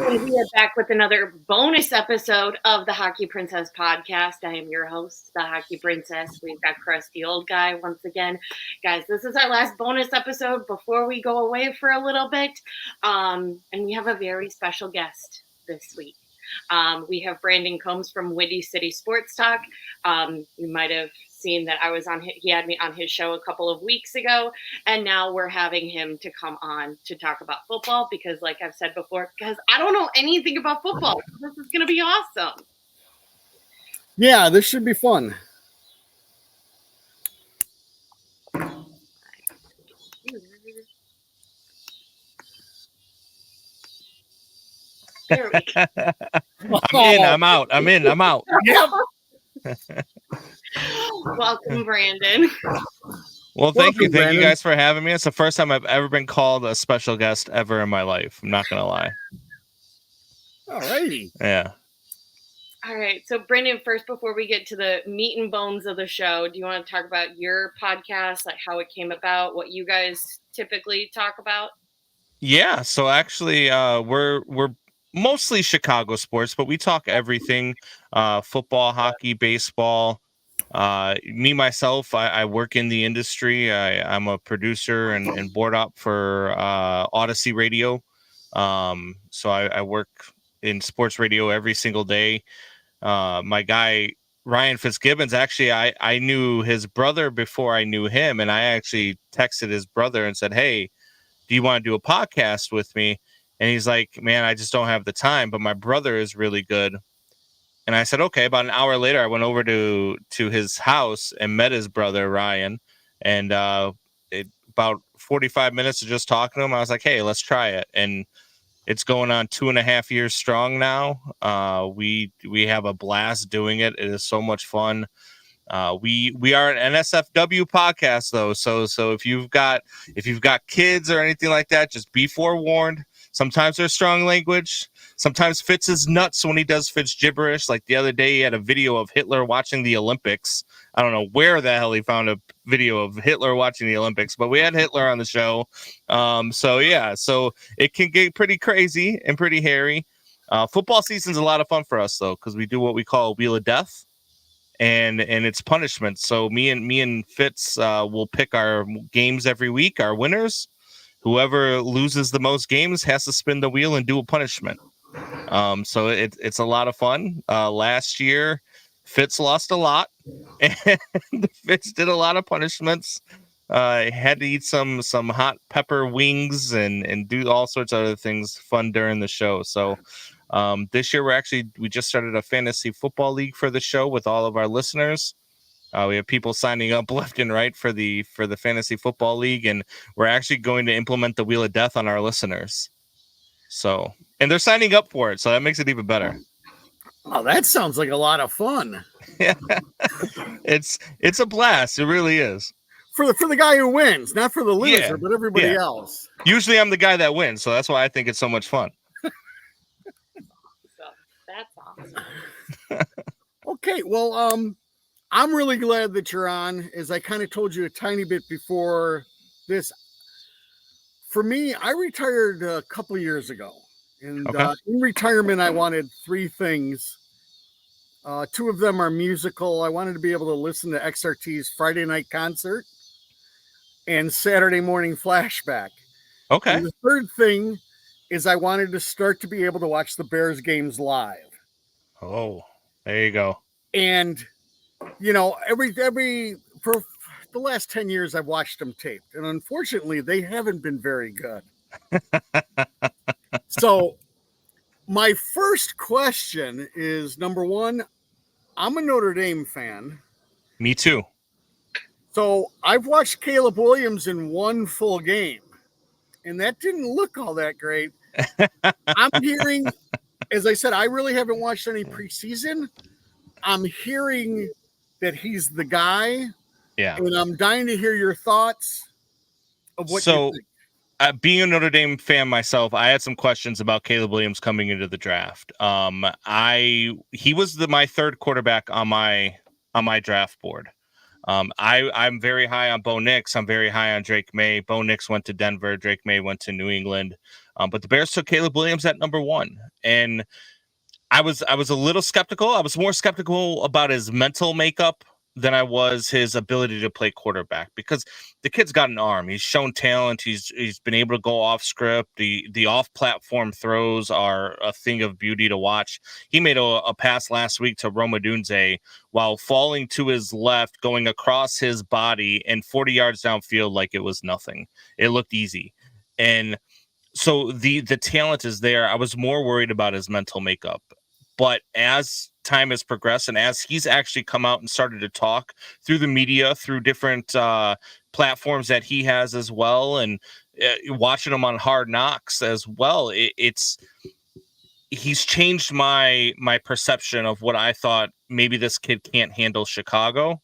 And we are back with another bonus episode of the Hockey Princess podcast. I am your host, the Hockey Princess. We've got Crusty Old Guy once again. Guys, this is our last bonus episode before we go away for a little bit. And we have a very special guest this week. We have Brandon Combs from Windy City Sports Talk. You might have seen that I was on. He had me on his show a couple of weeks ago, and now we're having him to come on to talk about football because, like I've said before, guys, I don't know anything about football. This is going to be awesome. Yeah, this should be fun. There we go. I'm out. Yep. Welcome, Brandon. Well, thank you. Thank Brandon. you guys for having me. It's the first time I've ever been called a special guest ever in my life. I'm not going to lie. All righty. Yeah. All right. So, Brandon, first, before we get to the meat and bones of the show, do you want to talk about your podcast, like how it came about, what you guys typically talk about? Yeah. So actually, we're mostly Chicago sports, but we talk everything, football, hockey, baseball. Myself, I work in the industry. I'm a producer and board op for Odyssey Radio. So I work in sports radio every single day. My guy, Ryan Fitzgibbons, actually, I knew his brother before I knew him. And I actually texted his brother and said, "Hey, do you want to do a podcast with me?" And he's like, "Man, I just don't have the time, but my brother is really good." And I said, okay. About an hour later, I went over to his house and met his brother, Ryan. And about 45 minutes of just talking to him, I was like, hey, let's try it. And it's going on 2.5 years strong now. We have a blast doing it. It is so much fun. We are an NSFW podcast, though. So if you've got kids or anything like that, just be forewarned. Sometimes there's strong language. Sometimes Fitz is nuts when he does Fitz gibberish. Like the other day, he had a video of Hitler watching the Olympics. I don't know where the hell he found a video of Hitler watching the Olympics, but we had Hitler on the show. So it can get pretty crazy and pretty hairy. Football season's a lot of fun for us, though, because we do what we call a Wheel of Death. And it's punishment. So me and Fitz will pick our games every week, our winners. Whoever loses the most games has to spin the wheel and do a punishment. So it's a lot of fun. Last year, Fitz lost a lot, and Fitz did a lot of punishments. Had to eat some hot pepper wings and do all sorts of other things fun during the show. So this year we just started a fantasy football league for the show with all of our listeners. We have people signing up left and right for the fantasy football league, and we're actually going to implement the Wheel of Death on our listeners. So, and they're signing up for it, so that makes it even better. Oh, that sounds like a lot of fun. Yeah, it's a blast. It really is. For the guy who wins, not for the loser, but everybody else. Usually, I'm the guy that wins, so that's why I think it's so much fun. So, that's awesome. Okay, well, I'm really glad that you're on. As I kind of told you a tiny bit before this, for me, I retired a couple of years ago. And in retirement, I wanted 3 things. 2 of them are musical. I wanted to be able to listen to XRT's Friday night concert and Saturday morning flashback. Okay. And the third thing is I wanted to start to be able to watch the Bears games live. Oh, there you go. And every for the last 10 years, I've watched them taped, and unfortunately, they haven't been very good. So, my first question is, number one, I'm a Notre Dame fan. Me too. So, I've watched Caleb Williams in 1 full game, and that didn't look all that great. I'm hearing, as I said, I really haven't watched any preseason. I'm hearing that he's the guy. Yeah. And I'm dying to hear your thoughts of what you think. Being a Notre Dame fan myself, I had some questions about Caleb Williams coming into the draft. He was my 3rd quarterback on my draft board. I'm very high on Bo Nix. I'm very high on Drake May. Bo Nix went to Denver. Drake May went to New England. But the Bears took Caleb Williams at number 1, and I was a little skeptical. I was more skeptical about his mental makeup than I was his ability to play quarterback, because the kid's got an arm. He's shown talent. He's been able to go off script. The off platform throws are a thing of beauty to watch. He made a pass last week to Roma Dunze while falling to his left, going across his body and 40 yards downfield like it was nothing. It looked easy. And so the talent is there. I was more worried about his mental makeup. But as time has progressed and as he's actually come out and started to talk through the media, through different platforms that he has as well, and watching him on Hard Knocks as well, he's changed my perception of what I thought maybe this kid can't handle Chicago.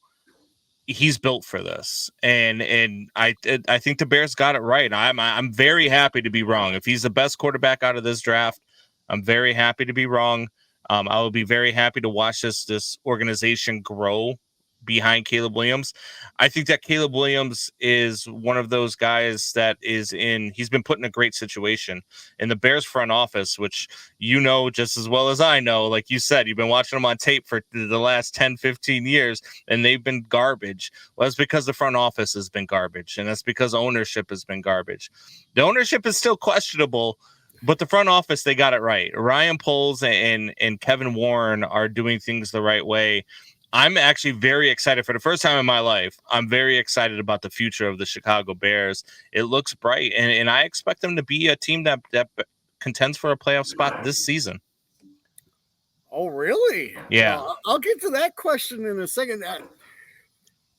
He's built for this, and I think the Bears got it right. I'm very happy to be wrong. If he's the best quarterback out of this draft, I'm very happy to be wrong. I will be very happy to watch this organization grow behind Caleb Williams. I think that Caleb Williams is one of those guys that he's been put in a great situation in the Bears front office, which you know just as well as I know. Like you said, you've been watching them on tape for the last 10, 15 years, and they've been garbage. Well, it's because the front office has been garbage, and that's because ownership has been garbage. The ownership is still questionable, but the front office, they got it right. Ryan Poles and Kevin Warren are doing things the right way. I'm actually very excited for the first time in my life. I'm very excited about the future of the Chicago Bears. It looks bright, and I expect them to be a team that contends for a playoff spot this season. Oh, really? Yeah. I'll get to that question in a second.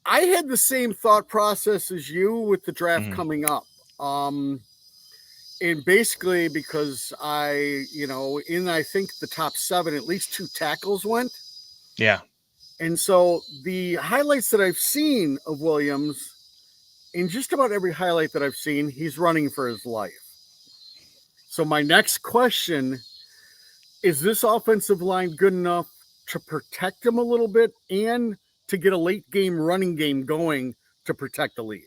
I had the same thought process as you with the draft coming up. And basically because I think the top 7, at least 2 tackles went. Yeah. And so the highlights that I've seen of Williams, in just about every highlight that I've seen, he's running for his life. So my next question, is this offensive line good enough to protect him a little bit and to get a late game running game going to protect the lead?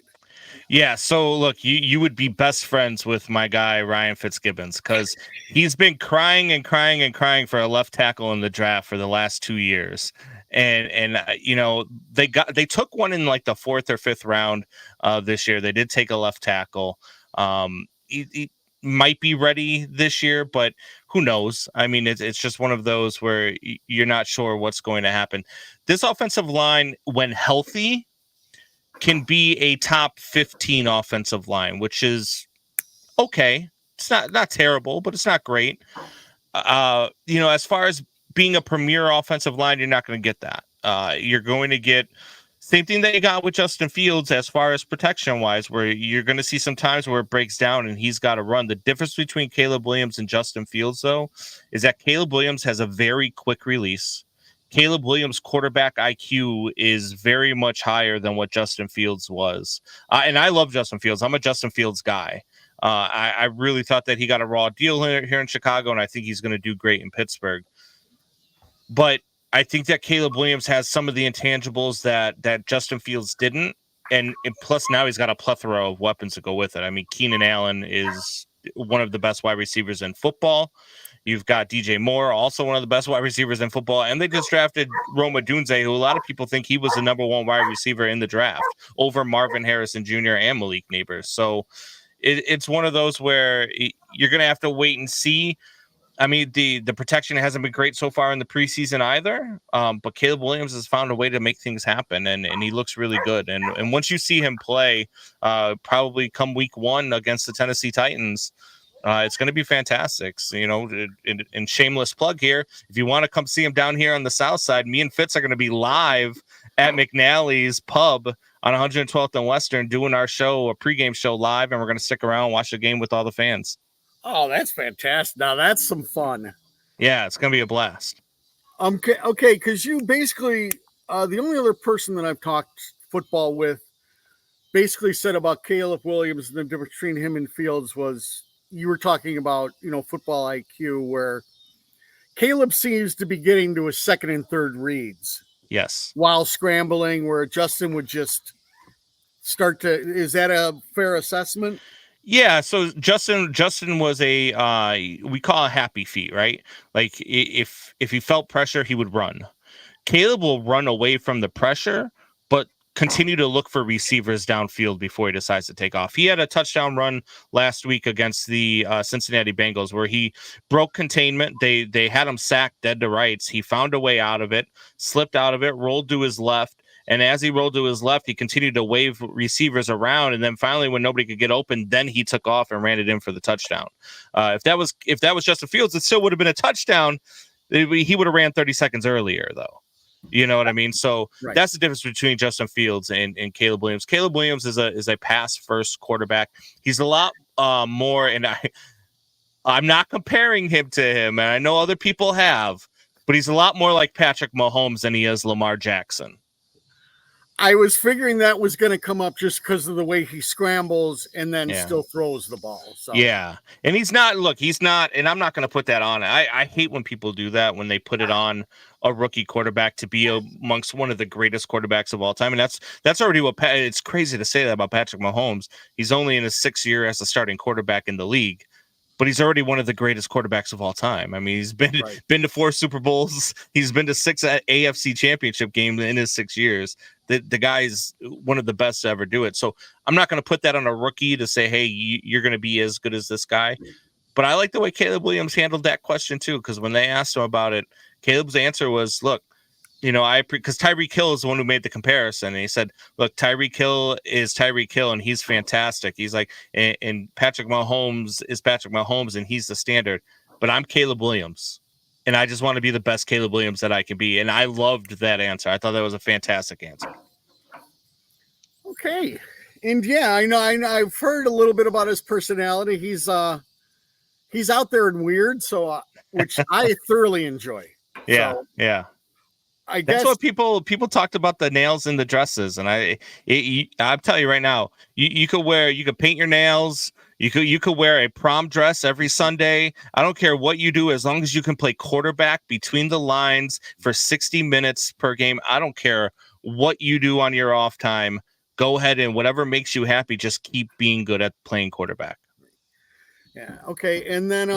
Yeah, so look, you would be best friends with my guy Ryan Fitzgibbons, because he's been crying and crying and crying for a left tackle in the draft for the last 2 years, and they took one in like the 4th or 5th round this year. They did take a left tackle. He might be ready this year, but who knows? I mean, it's just one of those where you're not sure what's going to happen. This offensive line, when healthy, can be a top 15 offensive line, which is okay. It's not terrible, but it's not great. As far as being a premier offensive line, you're not going to get that. You're going to get same thing that you got with Justin Fields as far as protection wise, where you're going to see some times where it breaks down and he's got to run. The difference between Caleb Williams and Justin Fields, though, is that Caleb Williams has a very quick release. Caleb Williams' quarterback IQ is very much higher than what Justin Fields was. And I love Justin Fields. I'm a Justin Fields guy. I really thought that he got a raw deal here in Chicago, and I think he's going to do great in Pittsburgh. But I think that Caleb Williams has some of the intangibles that Justin Fields didn't. And plus now he's got a plethora of weapons to go with it. I mean, Keenan Allen is one of the best wide receivers in football. You've got DJ Moore, also one of the best wide receivers in football. And they just drafted Roma Dunze, who a lot of people think he was the number 1 wide receiver in the draft over Marvin Harrison Jr. and Malik Neighbors. So it's one of those where you're going to have to wait and see. I mean, the protection hasn't been great so far in the preseason either. But Caleb Williams has found a way to make things happen, and he looks really good. And once you see him play, probably come week 1 against the Tennessee Titans, it's going to be fantastic. So, in shameless plug here, if you want to come see him down here on the South Side, me and Fitz are going to be live at McNally's Pub on 112th and Western doing our show, a pregame show live, and we're going to stick around and watch the game with all the fans. Oh, that's fantastic. Now that's some fun. Yeah, it's going to be a blast. Okay, because you basically, the only other person that I've talked football with basically said about Caleb Williams and the difference between him and Fields was, you were talking about, football IQ, where Caleb seems to be getting to his 2nd and 3rd reads. Yes. While scrambling, where Justin would just start to, is that a fair assessment? Yeah, so Justin was a we call a happy feet, right? Like if he felt pressure, he would run. Caleb will run away from the pressure, but continue to look for receivers downfield before he decides to take off. He had a touchdown run last week against the Cincinnati Bengals where he broke containment. They had him sacked dead to rights. He found a way out of it, slipped out of it, rolled to his left. And as he rolled to his left, he continued to wave receivers around. And then finally, when nobody could get open, then he took off and ran it in for the touchdown. If that was Justin Fields, it still would have been a touchdown. He would have ran 30 seconds earlier, though. You know what I mean? So Right. that's the difference between Justin Fields and Caleb Williams. Caleb Williams is a pass first quarterback. He's a lot more, and I'm not comparing him to him, and I know other people have, but he's a lot more like Patrick Mahomes than he is Lamar Jackson. I was figuring that was going to come up just because of the way he scrambles and then still throws the ball. So yeah, and he's not. And I'm not going to put that on. I hate when people do that when they put it on a rookie quarterback to be amongst one of the greatest quarterbacks of all time, and that's already what. It's crazy to say that about Patrick Mahomes. He's only in his 6th year as a starting quarterback in the league. But he's already one of the greatest quarterbacks of all time. I mean, he's been to 4 Super Bowls. He's been to 6 AFC Championship games in his 6 years. The guy is one of the best to ever do it. So I'm not going to put that on a rookie to say, hey, you're going to be as good as this guy. But I like the way Caleb Williams handled that question too, because when they asked him about it, Caleb's answer was, look, because Tyreek Hill is the one who made the comparison. And he said, look, Tyreek Hill is Tyreek Hill, and he's fantastic. He's like, and Patrick Mahomes is Patrick Mahomes, and he's the standard. But I'm Caleb Williams, and I just want to be the best Caleb Williams that I can be. And I loved that answer. I thought that was a fantastic answer. Okay. And yeah, I know I've heard a little bit about his personality. He's out there and weird, so which I thoroughly enjoy. Yeah, so, yeah. I guess that's what people talked about, the nails and the dresses, and I'm telling you right now, you could paint your nails, you could wear a prom dress every Sunday. I don't care what you do, as long as you can play quarterback between the lines for 60 minutes per game. I don't care what you do on your off time. Go ahead and whatever makes you happy, just keep being good at playing quarterback. Yeah. Okay. And then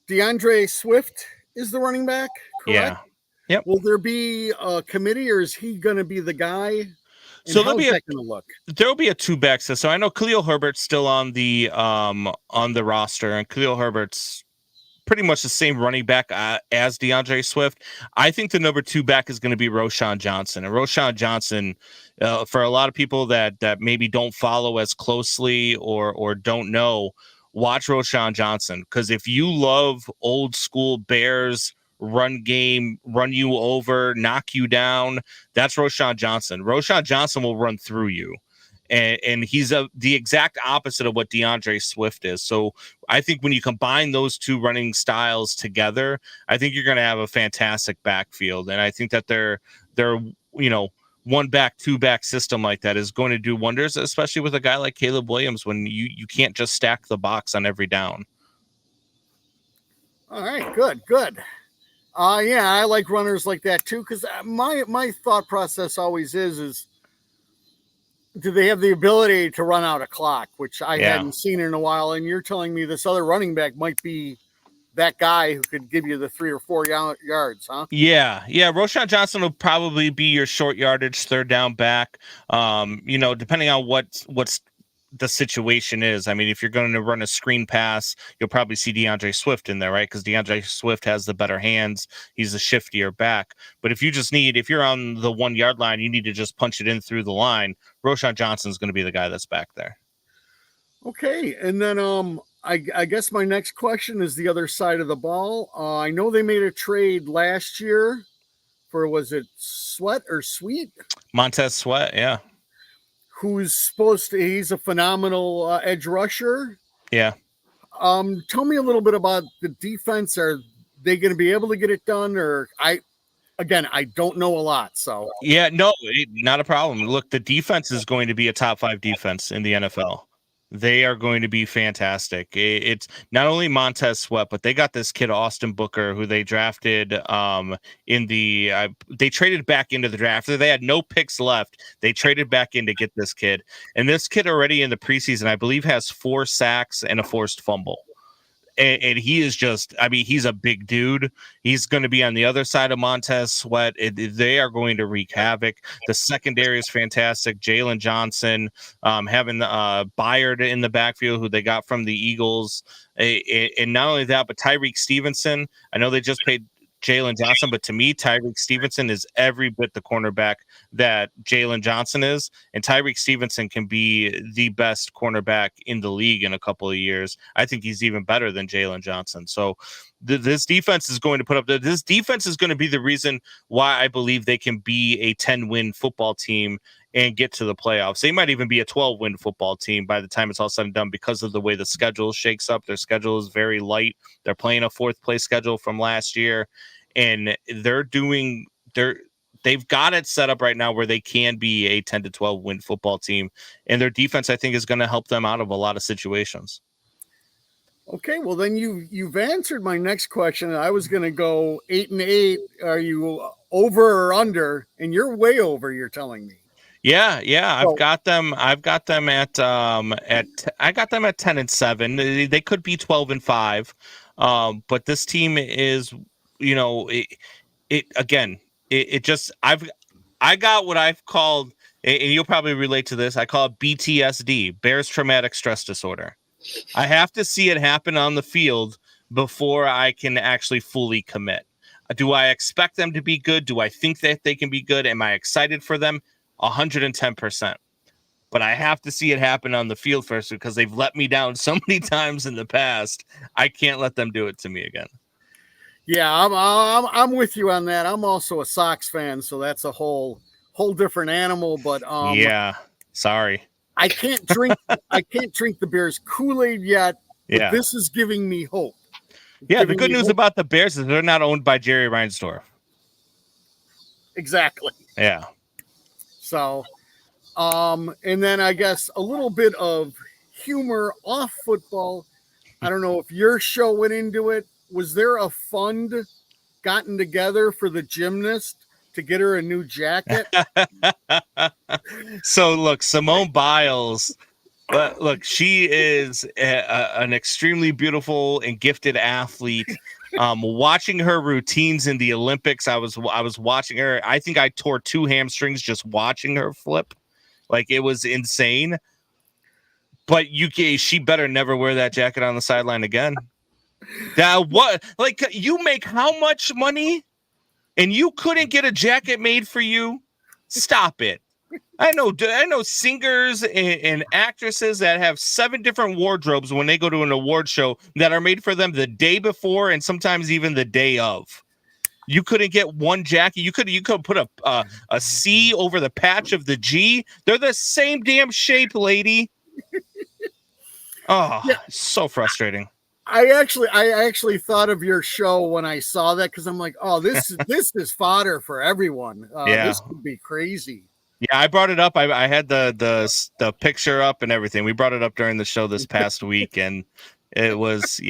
DeAndre Swift is the running back, correct? Yeah. Yep. Will there be a committee, or is he going to be the guy? And so how's that going to look? There'll be a 2-back system. So I know Khalil Herbert's still on the roster, and Khalil Herbert's pretty much the same running back as DeAndre Swift. I think the number 2 back is going to be Roschon Johnson, and Roschon Johnson, for a lot of people that maybe don't follow as closely or don't know, watch Roschon Johnson, because if you love old school Bears run game, run you over, knock you down, that's Roschon Johnson. Roschon Johnson will run through you. And he's the exact opposite of what DeAndre Swift is. So I think when you combine those two running styles together, I think you're going to have a fantastic backfield. And I think that they're 1-back, 2-back system like that is going to do wonders, especially with a guy like Caleb Williams, when you can't just stack the box on every down. All right, good. Yeah, I like runners like that too, because my thought process always is do they have the ability to run out a clock, which I hadn't seen in a while. And you're telling me this other running back might be that guy who could give you the 3 or 4 yards, huh? Yeah. Roschon Johnson will probably be your short yardage 3rd down back. Depending on what's the situation is. I mean, if you're going to run a screen pass, you'll probably see DeAndre Swift in there, right? Because DeAndre Swift has the better hands. He's a shiftier back. But if you're on the 1 yard line, you need to just punch it in through the line. Roschon Johnson's going to be the guy that's back there. Okay. And then I guess my next question is the other side of the ball. I know they made a trade last year for, was it Sweat or Sweet? Montez Sweat, yeah. He's a phenomenal edge rusher. Yeah. Tell me a little bit about the defense. Are they going to be able to get it done? Or I don't know a lot. So yeah, no, not a problem. Look, the defense is going to be a top 5 defense in the NFL. They are going to be fantastic. It's not only Montez Sweat, but they got this kid Austin Booker, who they drafted in the. They traded back into the draft. They had no picks left. They traded back in to get this kid, and this kid already in the preseason, I believe, has 4 sacks and a forced fumble. And he is just, I mean, he's a big dude. He's going to be on the other side of Montez Sweat. They are going to wreak havoc. The secondary is fantastic. Jalen Johnson, having Byard in the backfield, who they got from the Eagles. And not only that, but Tyreek Stevenson. I know they just paid Jalen Johnson, but to me, Tyreek Stevenson is every bit the cornerback that Jalen Johnson is, and Tyreek Stevenson can be the best cornerback in the league in a couple of years. I think he's even better than Jalen Johnson. So this defense is going to put up. This defense is going to be the reason why I believe they can be a 10-win football team and get to the playoffs. They might even be a 12-win football team by the time it's all said and done because of the way the schedule shakes up. Their schedule is very light. They're playing a 4th place schedule from last year, and they've got it set up right now where they can be a 10 to 12 win football team, and their defense, I think, is going to help them out of a lot of situations. Okay, well then you've answered my next question. I was going to go 8-8. Are you over or under? And you're way over. You're telling me. Yeah. I've got them at 10-7. They could be 12-5. But this team is, I got what I've called, and you'll probably relate to this. I call it BTSD, Bears Traumatic Stress Disorder. I have to see it happen on the field before I can actually fully commit. Do I expect them to be good? Do I think that they can be good? Am I excited for them? 110%. But I have to see it happen on the field first because they've let me down so many times in the past. I can't let them do it to me again. Yeah, I'm with you on that. I'm also a Sox fan, so that's a whole different animal. But yeah, sorry, I can't drink the Bears Kool-Aid yet. But this is giving me hope. Yeah, the good news about the Bears is they're not owned by Jerry Reinsdorf. Exactly. Yeah. So, and then I guess a little bit of humor off football. I don't know if your show went into it. Was there a fund gotten together for the gymnast to get her a new jacket? So look, Simone Biles, look, she is an extremely beautiful and gifted athlete. Watching her routines in the Olympics, I was watching her. I think I tore 2 hamstrings just watching her flip. Like, it was insane. But she better never wear that jacket on the sideline again. You make how much money and you couldn't get a jacket made for you? Stop it. I know singers and actresses that have 7 different wardrobes when they go to an award show that are made for them the day before and sometimes even the day of. You couldn't get one jacket. You could put a C over the patch of the G. They're the same damn shape, lady. Oh, yeah. So frustrating. I actually thought of your show when I saw that because I'm like, oh, this is fodder for everyone. This could be crazy. Yeah, I brought it up. I had the picture up and everything. We brought it up during the show this past week, and it was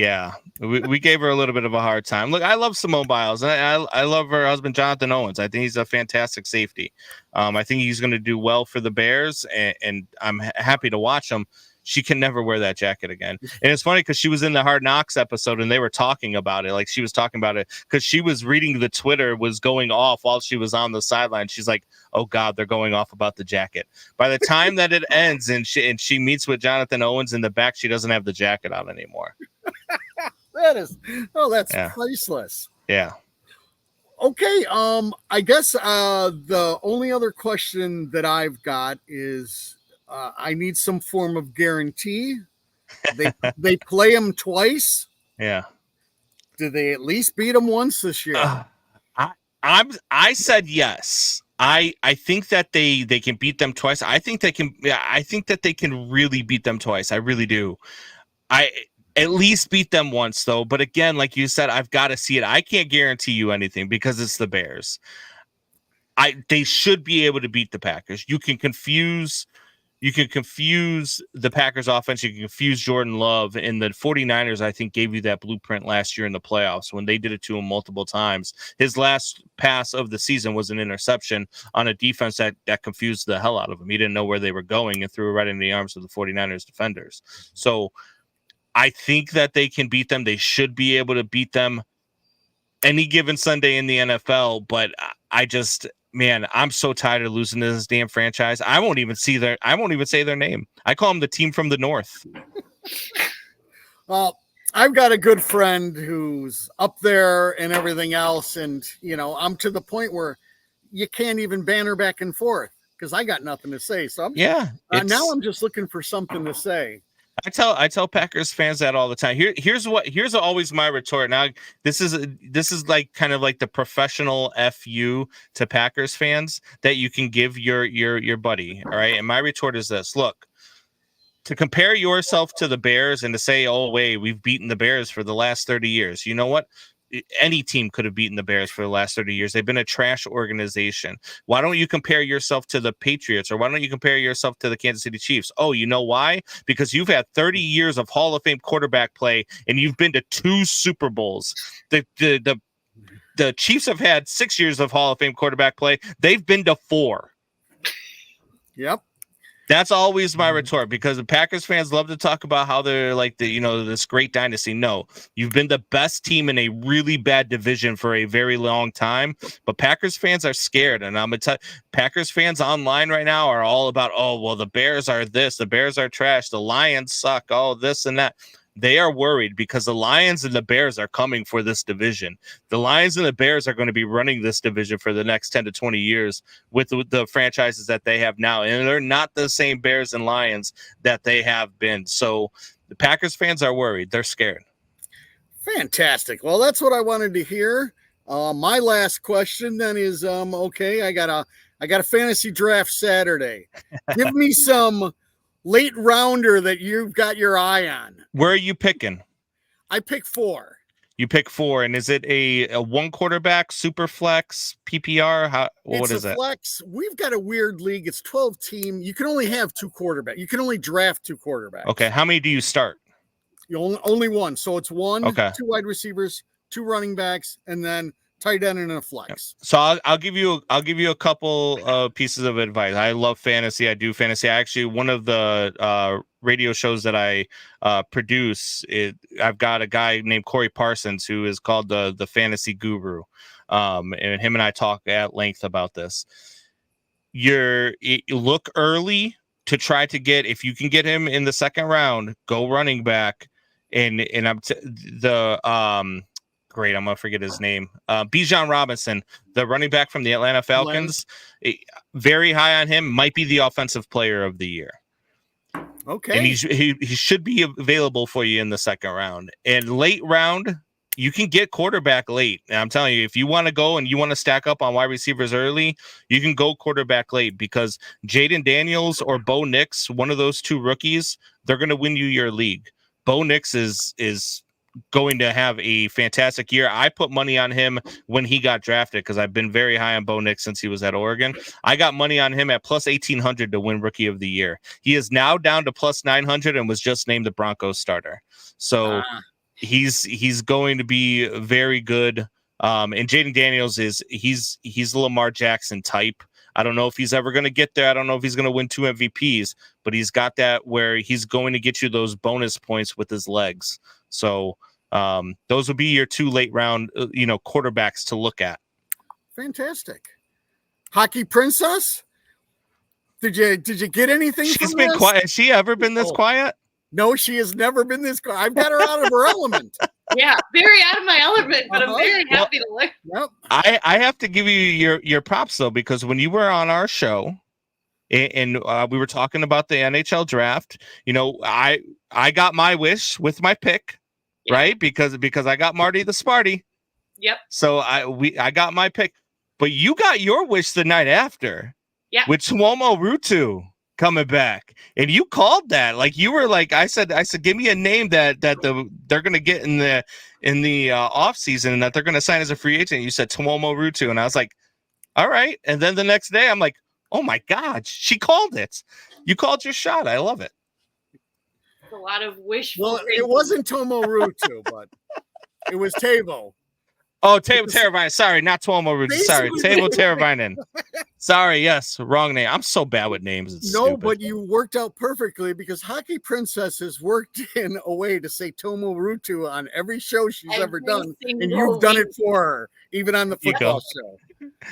we gave her a little bit of a hard time. Look, I love Simone Biles, and I love her husband Jonathan Owens. I think he's a fantastic safety. I think he's going to do well for the Bears, and I'm happy to watch him. She can never wear that jacket again. And it's funny because she was in the Hard Knocks episode and they were talking about it. Like, she was talking about it because she was reading the Twitter was going off while she was on the sideline. She's like, oh God, they're going off about the jacket. By the time that it ends and she meets with Jonathan Owens in the back, she doesn't have the jacket on anymore. That's priceless. Yeah. Okay. I guess the only other question that I've got is, I need some form of guarantee. They play them twice. Yeah. Did they at least beat them once this year? I said yes. I think that they can beat them twice. I think they can. Yeah, I think that they can really beat them twice. I really do. I at least beat them once though. But again, like you said, I've got to see it. I can't guarantee you anything because it's the Bears. They should be able to beat the Packers. You can confuse You can confuse the Packers offense. You can confuse Jordan Love. And the 49ers, I think, gave you that blueprint last year in the playoffs when they did it to him multiple times. His last pass of the season was an interception on a defense that confused the hell out of him. He didn't know where they were going and threw it right into the arms of the 49ers defenders. So I think that they can beat them. They should be able to beat them any given Sunday in the NFL, but I'm so tired of losing to this damn franchise. I won't even say their name. I call them the team from the north. Well, I've got a good friend who's up there and everything else, and I'm to the point where you can't even banter back and forth because I got nothing to say. So now I'm just looking for something to say. I tell Packers fans that all the time. Here's always my retort. Now this is like kind of like the professional FU to Packers fans that you can give your buddy. All right. And my retort is this: look, to compare yourself to the Bears and to say, oh wait, we've beaten the Bears for the last 30 years. You know what? Any team could have beaten the Bears for the last 30 years. They've been a trash organization. Why don't you compare yourself to the Patriots, or why don't you compare yourself to the Kansas City Chiefs? Oh, you know why? Because you've had 30 years of Hall of Fame quarterback play and you've been to 2 Super Bowls. The Chiefs have had 6 years of Hall of Fame quarterback play. They've been to 4. Yep. That's always my retort, because the Packers fans love to talk about how they're like this great dynasty. No, you've been the best team in a really bad division for a very long time. But Packers fans are scared, and I'm gonna tell Packers fans online right now are all about, oh well, the Bears are this, the Bears are trash, the Lions suck, oh this and that. They are worried because the Lions and the Bears are coming for this division. The Lions and the Bears are going to be running this division for the next 10 to 20 years with the franchises that they have now. And they're not the same Bears and Lions that they have been. So the Packers fans are worried. They're scared. Fantastic. Well, that's what I wanted to hear. My last question then is, okay, I got a fantasy draft Saturday. Give me some late rounder that you've got your eye on. Where are you picking? I pick 4. You pick 4, and is it a 1 quarterback, super flex, PPR? What is it? Flex. We've got a weird league. It's 12 team. You can only have 2 quarterbacks. You can only draft 2 quarterbacks. Okay, how many do you start? Only 1. So it's 1, okay. 2 wide receivers, 2 running backs, and then tight end and a flex. So I'll give you a couple pieces of advice. I love fantasy. I do fantasy. One of the radio shows that I produce, I've got a guy named Corey Parsons who is called the Fantasy Guru, and him and I talk at length about this. You look early to try to get, if you can get him in the second round, go running back, and great, I'm gonna forget his name. Bijan Robinson, the running back from the Atlanta Falcons, very high on him. Might be the offensive player of the year. Okay, and he should be available for you in the second round. And late round, you can get quarterback late. And I'm telling you, if you want to go and you want to stack up on wide receivers early, you can go quarterback late, because Jaden Daniels or Bo Nix, one of those 2 rookies, they're going to win you your league. Bo Nix is going to have a fantastic year. I put money on him when he got drafted because I've been very high on Bo Nix since he was at Oregon. I got money on him at plus 1,800 to win Rookie of the Year. He is now down to plus 900 and was just named the Broncos starter. So he's going to be very good. And Jaden Daniels he's a Lamar Jackson type. I don't know if he's ever going to get there. I don't know if he's going to win 2 MVPs, but he's got that where he's going to get you those bonus points with his legs. So those would be your 2 late round, quarterbacks to look at. Fantastic. Hockey Princess, did you get anything? She's been quiet. Has she ever been this quiet? No, she has never been this quiet. I've got her out of her element. Yeah, very out of my element, but I'm very happy to look. Yep. I have to give you your props though, because when you were on our show and we were talking about the NHL draft, I got my wish with my pick, right? Because I got Marty the Sparty. Yep. So I got my pick, but you got your wish the night after. Yeah. With Tuomo Ruutu coming back, and you called that. Like, you were like, I said, give me a name that they're gonna get in the off season and that they're gonna sign as a free agent. You said Tuomo Ruutu, and I was like, all right. And then the next day, I'm like, Oh my God, she called it. You called your shot. I love it. It's a lot of wishful Well, thinking. it wasn't Tomo Rutu, but it was Tavo. Oh, Tavo Teravainen. Sorry, not Tuomo Rutu. Sorry, Basically- Tavo Teravainen. Sorry, yes, wrong name. I'm so bad with names. It's No, stupid. but you worked out perfectly because Hockey Princess has worked in a way to say Tomo Rutu on every show she's ever Every done, and single you've done it week. for her, even on the You go. football show.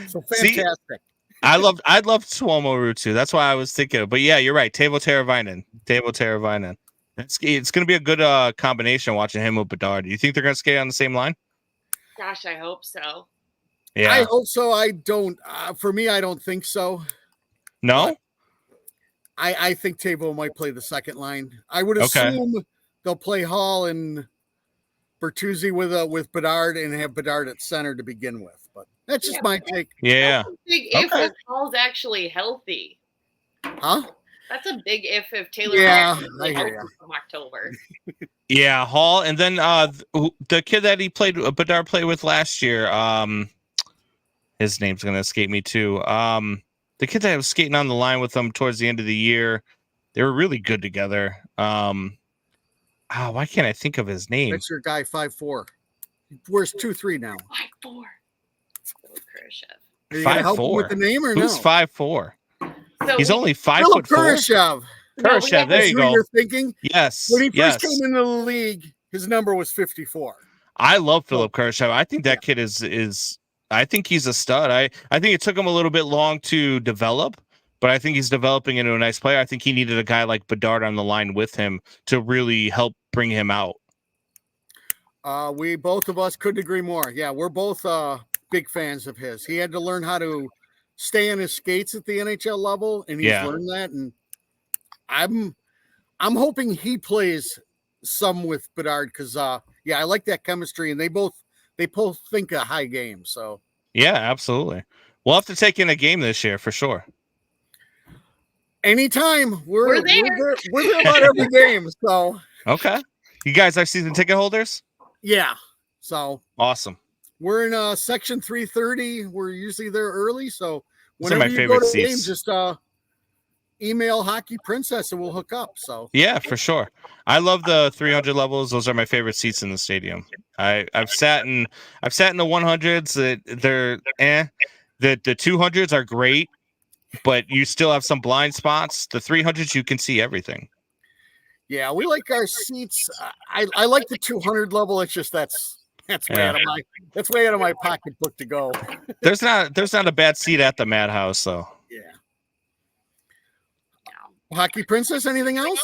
So See? fantastic. I'd love Tuomo Rutu. That's why I was thinking of. But yeah, you're right. Tavo Teravainen. Tavo Teravainen. It's going to be a good combination watching him with Bedard. Do you think they're going to skate on the same line? Gosh, I hope so. Yeah. I hope so. I don't. For me, I don't think so. No? I think Tavo might play the second line. I would Okay. assume they'll play Hall and Bertuzzi with Bedard and have Bedard at center to begin with. But that's just my take. Yeah. That's a big if Okay. if Hall's actually healthy. Huh? That's a big if Taylor Yeah, Hall's I hear healthy from October. Yeah, Hall, and then the kid that he played Bedard played with last year, his name's gonna escape me too. The kid that was skating on the line with him towards the end of the year, they were really good together. Why can't I think of his name? That's your guy, 5'4". He wears 2'3" now. 5'4". Are you gonna help him 5'4". with the name or Who's no? 5'4"? So He's only 5'4". Philip Kurashev. Kurashev, there That's you who go. you're thinking. Yes, When he first yes. came into the league, his number was 54. I love Philip Kurashev. I think that kid is. I think he's a stud. I think it took him a little bit long to develop, but I think he's developing into a nice player. I think he needed a guy like Bedard on the line with him to really help bring him out. We both of us couldn't agree more. Yeah, we're both big fans of his. He had to learn how to stay on his skates at the NHL level, and he's learned that. And I'm hoping he plays some with Bedard because I like that chemistry, and they both think a high game. So yeah, absolutely. We'll have to take in a game this year for sure. Anytime We're there. We're there about every game. So okay, you guys are season ticket holders. Yeah. So awesome. We're in section 330. We're usually there early. So whenever you go to the game, just email Hockey Princess and we'll hook up. So yeah, for sure. I love the 300 levels. Those are my favorite seats in the stadium. I've sat in the 100s. They're The 200s are great, but you still have some blind spots. The 300s, you can see everything. Yeah, we like our seats. I like the 200 level. It's just that's way out of my pocketbook to go. There's not a bad seat at the Madhouse though. Yeah. Hockey Princess, anything else?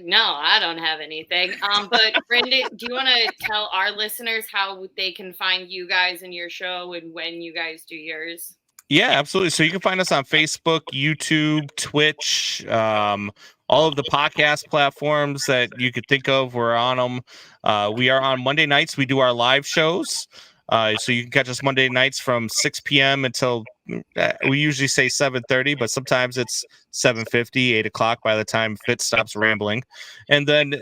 No, I don't have anything. But Brendan, do you want to tell our listeners how they can find you guys and your show and when you guys do yours? Yeah, absolutely. So you can find us on Facebook, YouTube, Twitch, all of the podcast platforms that you could think of. We're on them. We are on Monday nights. We do our live shows. So you can catch us Monday nights from 6 p.m. until we usually say 7:30, but sometimes it's 7:50, 8 o'clock by the time Fitz stops rambling. And then,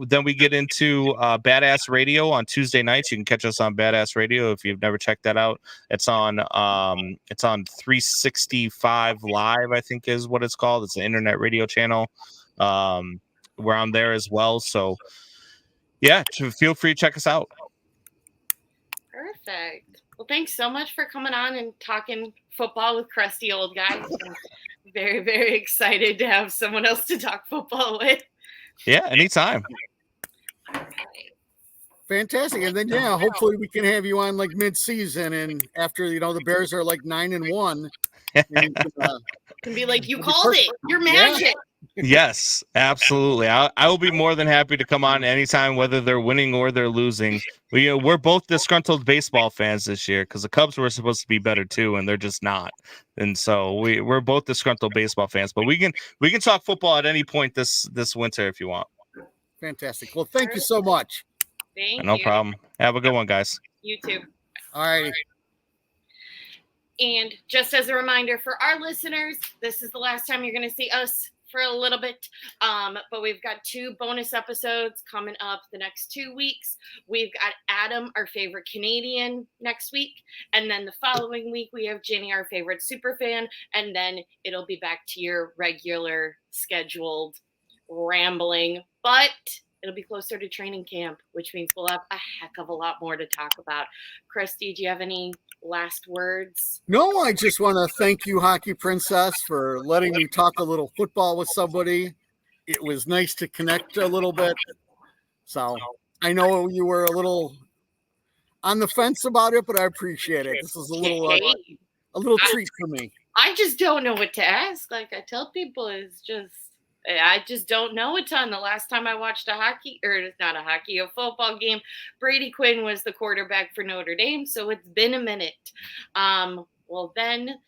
then we get into Badass Radio on Tuesday nights. You can catch us on Badass Radio if you've never checked that out. It's on 365 Live, I think is what it's called. It's an internet radio channel. We're on there as well. So yeah, feel free to check us out. Perfect. Well, thanks so much for coming on and talking football with Crusty Old Guy. I'm very, very excited to have someone else to talk football with. Yeah, anytime. Fantastic. And then, hopefully we can have you on like mid-season and after, the Bears are like 9-1. And, can be like, you called it. You're magic. Yeah. Yes, absolutely. I will be more than happy to come on anytime, whether they're winning or they're losing. We're both disgruntled baseball fans this year because the Cubs were supposed to be better too, and they're just not. And so we're both disgruntled baseball fans. But we can talk football at any point this winter if you want. Fantastic. Well, thank you so much. Thank you. No problem. Have a good one, guys. You too. All right. And just as a reminder for our listeners, this is the last time you're going to see us, for a little bit. But we've got 2 bonus episodes coming up the next 2 weeks. We've got Adam, our favorite Canadian, next week. And then the following week, we have Jenny, our favorite super fan. And then it'll be back to your regular scheduled rambling. But it'll be closer to training camp, which means we'll have a heck of a lot more to talk about. Crusty, do you have any last words? No, I just want to thank you, Hockey Princess, for letting me talk a little football with somebody. It was nice to connect a little bit. So I know you were a little on the fence about it, but I appreciate it. This is a little treat for me. I just don't know what to ask. Like I tell people, I just don't know a ton. The last time I watched a football game, Brady Quinn was the quarterback for Notre Dame. So it's been a minute. Well, then,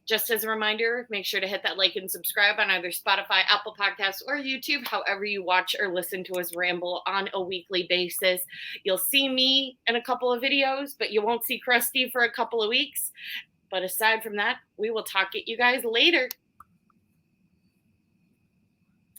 just as a reminder, make sure to hit that like and subscribe on either Spotify, Apple Podcasts, or YouTube, however you watch or listen to us ramble on a weekly basis. You'll see me in a couple of videos, but you won't see Crusty for a couple of weeks. But aside from that, we will talk at you guys later.